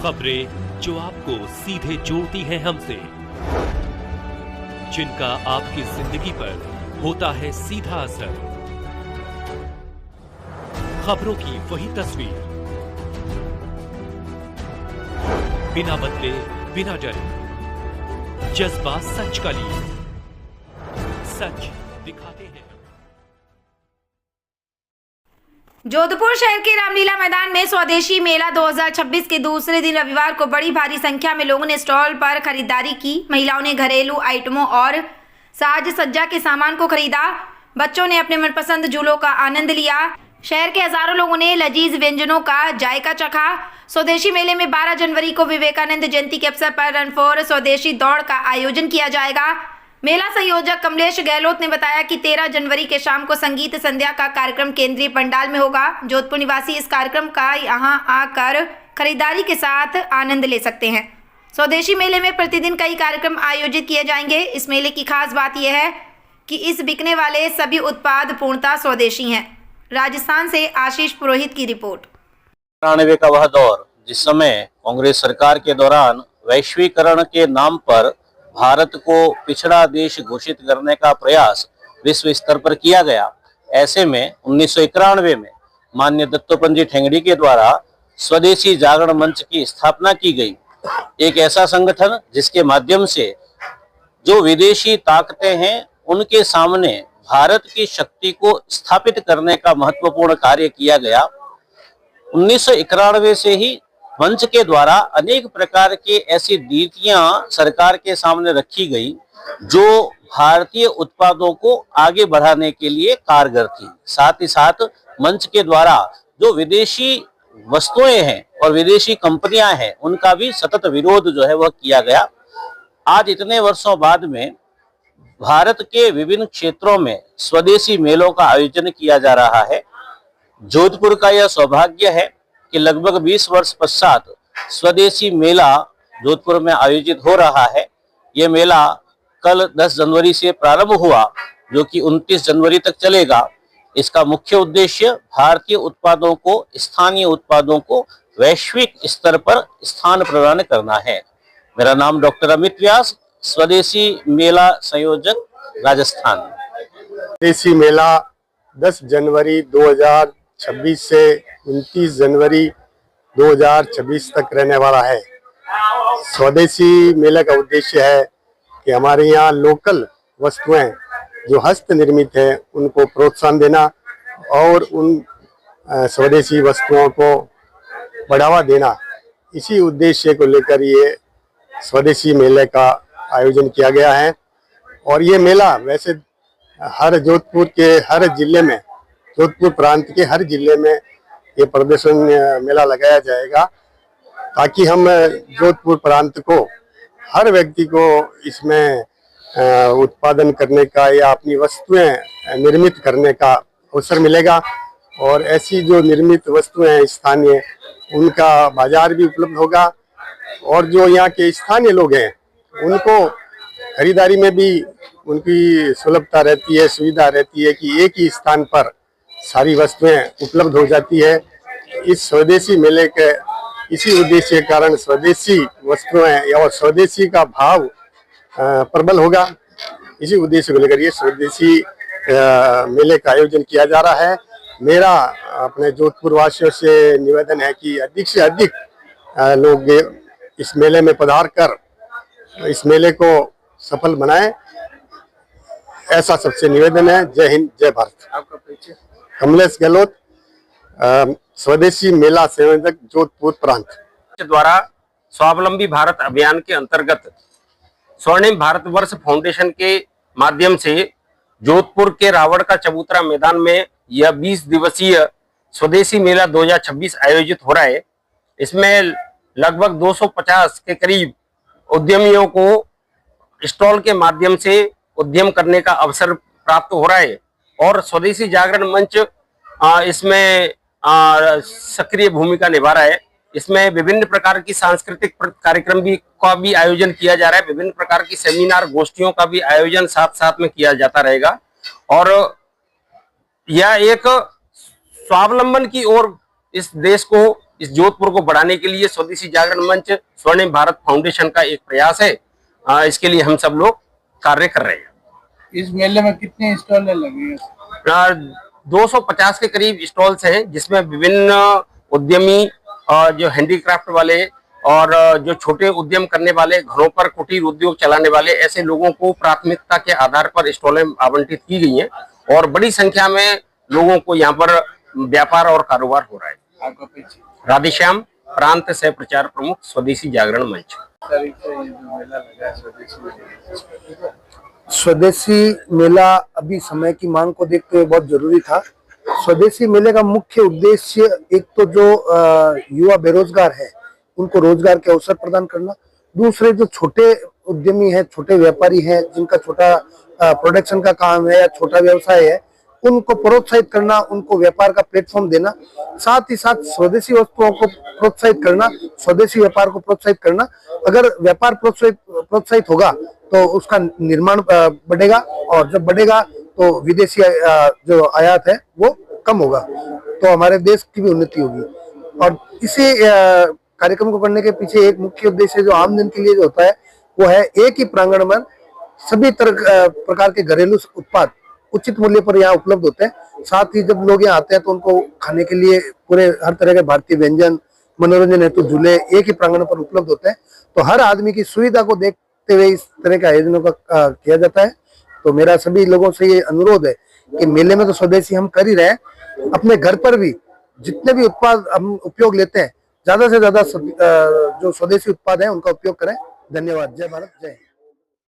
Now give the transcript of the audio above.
खबरें जो आपको सीधे जोड़ती हैं हमसे, जिनका आपकी जिंदगी पर होता है सीधा असर। खबरों की वही तस्वीर, बिना बदले बिना डरे, जज्बा सच का लिए, सच दिखाते हैं। जोधपुर शहर के रामलीला मैदान में स्वदेशी मेला 2026 के दूसरे दिन रविवार को बड़ी भारी संख्या में लोगों ने स्टॉल पर खरीदारी की। महिलाओं ने घरेलू आइटमों और साज सज्जा के सामान को खरीदा। बच्चों ने अपने मनपसंद झूलों का आनंद लिया। शहर के हजारों लोगों ने लजीज व्यंजनों का जायका चखा। स्वदेशी मेले में 12 जनवरी को विवेकानंद जयंती के अवसर पर रन फॉर स्वदेशी दौड़ का आयोजन किया जाएगा। मेला संयोजक कमलेश गहलोत ने बताया कि 13 जनवरी के शाम को संगीत संध्या का कार्यक्रम केंद्रीय पंडाल में होगा। जोधपुर निवासी इस कार्यक्रम का यहां आकर खरीदारी के साथ आनंद ले सकते हैं। स्वदेशी मेले में प्रतिदिन कई कार्यक्रम आयोजित किए जाएंगे। इस मेले की खास बात यह है कि इस बिकने वाले सभी उत्पाद पूर्णतः स्वदेशी हैं। राजस्थान से आशीष पुरोहित की रिपोर्ट। 93 का वह दौर जिस समय कांग्रेस सरकार के दौरान वैश्वीकरण के नाम पर भारत को पिछड़ा देश घोषित करने का प्रयास विश्व स्तर पर किया गया। ऐसे में 1991 में माननीय दत्तोपंत जी ठेंगड़ी के द्वारा स्वदेशी जागरण मंच की स्थापना की गई। एक ऐसा संगठन जिसके माध्यम से जो विदेशी ताकतें हैं उनके सामने भारत की शक्ति को स्थापित करने का महत्वपूर्ण कार्य किया गया। 1991 से ही मंच के द्वारा अनेक प्रकार की ऐसी नीतियां सरकार के सामने रखी गई जो भारतीय उत्पादों को आगे बढ़ाने के लिए कारगर थी। साथ ही साथ मंच के द्वारा जो विदेशी वस्तुएं हैं और विदेशी कंपनियां हैं उनका भी सतत विरोध जो है वह किया गया। आज इतने वर्षों बाद में भारत के विभिन्न क्षेत्रों में स्वदेशी मेलों का आयोजन किया जा रहा है। जोधपुर का यह सौभाग्य है कि लगभग 20 वर्ष पश्चात स्वदेशी मेला जोधपुर में आयोजित हो रहा है। ये मेला कल 10 जनवरी से प्रारंभ हुआ जो कि 29 जनवरी तक चलेगा। इसका मुख्य उद्देश्य भारतीय उत्पादों को, स्थानीय उत्पादों को वैश्विक स्तर पर स्थान प्रदान करना है। मेरा नाम डॉक्टर अमित व्यास, स्वदेशी मेला संयोजक, राजस्थान। स्वदेशी मेला 10 जनवरी 2026 से 29 जनवरी 2026 तक रहने वाला है। स्वदेशी मेले का उद्देश्य है कि हमारे यहाँ लोकल वस्तुएं जो हस्त निर्मित है उनको प्रोत्साहन देना और उन स्वदेशी वस्तुओं को बढ़ावा देना। इसी उद्देश्य को लेकर ये स्वदेशी मेले का आयोजन किया गया है। और ये मेला वैसे हर जोधपुर के हर जिले में, जोधपुर प्रांत के हर जिले में ये प्रदर्शन मेला लगाया जाएगा ताकि हम जोधपुर प्रांत को, हर व्यक्ति को इसमें उत्पादन करने का या अपनी वस्तुएं निर्मित करने का अवसर मिलेगा। और ऐसी जो निर्मित वस्तुएं हैं स्थानीय, उनका बाजार भी उपलब्ध होगा और जो यहाँ के स्थानीय लोग हैं उनको खरीदारी में भी उनकी सुलभता रहती है, सुविधा रहती है कि एक ही स्थान पर सारी वस्तुएं उपलब्ध हो जाती है। इस स्वदेशी मेले के इसी उद्देश्य के कारण स्वदेशी वस्तुएं और स्वदेशी का भाव प्रबल होगा। इसी उद्देश्य को लेकर ये स्वदेशी मेले का आयोजन किया जा रहा है। मेरा अपने जोधपुर वासियों से निवेदन है कि अधिक से अधिक लोग इस मेले में पधार कर इस मेले को सफल बनाएं, ऐसा सबसे निवेदन है। जय हिंद, जय भारत। आपका परिचय? कमलेश गहलोत, स्वदेशी मेला संयोजक, जोधपुर प्रांत। द्वारा स्वावलंबी भारत अभियान के अंतर्गत स्वर्णिम भारतवर्ष फाउंडेशन के माध्यम से जोधपुर के रावण का चबूतरा मैदान में यह 20 दिवसीय स्वदेशी मेला 2026 आयोजित हो रहा है। इसमें लगभग 250 के करीब उद्यमियों को स्टॉल के माध्यम से उद्यम करने का अवसर प्राप्त हो रहा है और स्वदेशी जागरण मंच इसमें सक्रिय भूमिका निभा रहा है। इसमें विभिन्न प्रकार की सांस्कृतिक कार्यक्रम का भी आयोजन किया जा रहा है। विभिन्न प्रकार की सेमिनार, गोष्ठियों का भी आयोजन साथ साथ में किया जाता रहेगा और यह एक स्वावलंबन की ओर इस देश को इस जोधपुर को बढ़ाने के लिए स्वदेशी जागरण मंच स्वर्णिम भारत फाउंडेशन का एक प्रयास है। इसके लिए हम सब लोग कार्य कर रहे हैं। इस मेले में कितने स्टॉल लगे? 250 के करीब स्टॉल्स हैं, जिसमें विभिन्न उद्यमी जो हैंडीक्राफ्ट वाले और जो छोटे उद्यम करने वाले, घरों पर कुटीर उद्योग चलाने वाले, ऐसे लोगों को प्राथमिकता के आधार पर स्टॉलें आवंटित की गई हैं और बड़ी संख्या में लोगों को यहाँ पर व्यापार और कारोबार हो रहा है। आपका परिचय? राधेश्याम, प्रांत सह प्रचार प्रमुख, स्वदेशी जागरण मंच। स्वदेशी मेला अभी समय की मांग को देखते हुए बहुत जरूरी था। स्वदेशी मेले का मुख्य उद्देश्य एक तो जो युवा बेरोजगार है उनको रोजगार के अवसर प्रदान करना, दूसरे जो छोटे उद्यमी हैं, छोटे व्यापारी हैं, जिनका छोटा प्रोडक्शन का काम है या छोटा व्यवसाय है, उनको प्रोत्साहित करना, उनको व्यापार का प्लेटफॉर्म देना, साथ ही साथ स्वदेशी वस्तुओं को प्रोत्साहित करना, स्वदेशी व्यापार को प्रोत्साहित करना। अगर व्यापार प्रोत्साहित होगा तो उसका निर्माण बढ़ेगा और जब बढ़ेगा तो विदेशी जो आयात है वो कम होगा, तो हमारे देश की भी उन्नति होगी। और इसी कार्यक्रम को करने के पीछे एक मुख्य उद्देश्य जो आम जन के लिए जो होता है वो है एक ही प्रांगण में सभी तरह प्रकार के घरेलू उत्पाद उचित मूल्य पर यहाँ उपलब्ध होते हैं। साथ ही जब लोग यहाँ आते हैं तो उनको खाने के लिए पूरे हर तरह के भारतीय व्यंजन, मनोरंजन हेतु झूले एक ही प्रांगण पर उपलब्ध होते हैं। तो हर आदमी की सुविधा को देखते हुए इस तरह के आयोजनों का किया जाता है। तो मेरा सभी लोगों से ये अनुरोध है कि मेले में तो स्वदेशी हम कर ही रहे हैं, अपने घर पर भी जितने भी उत्पाद हम उपयोग लेते हैं ज्यादा से ज्यादा जो स्वदेशी उत्पाद है उनका उपयोग करें। धन्यवाद। जय भारत, जय हिंद।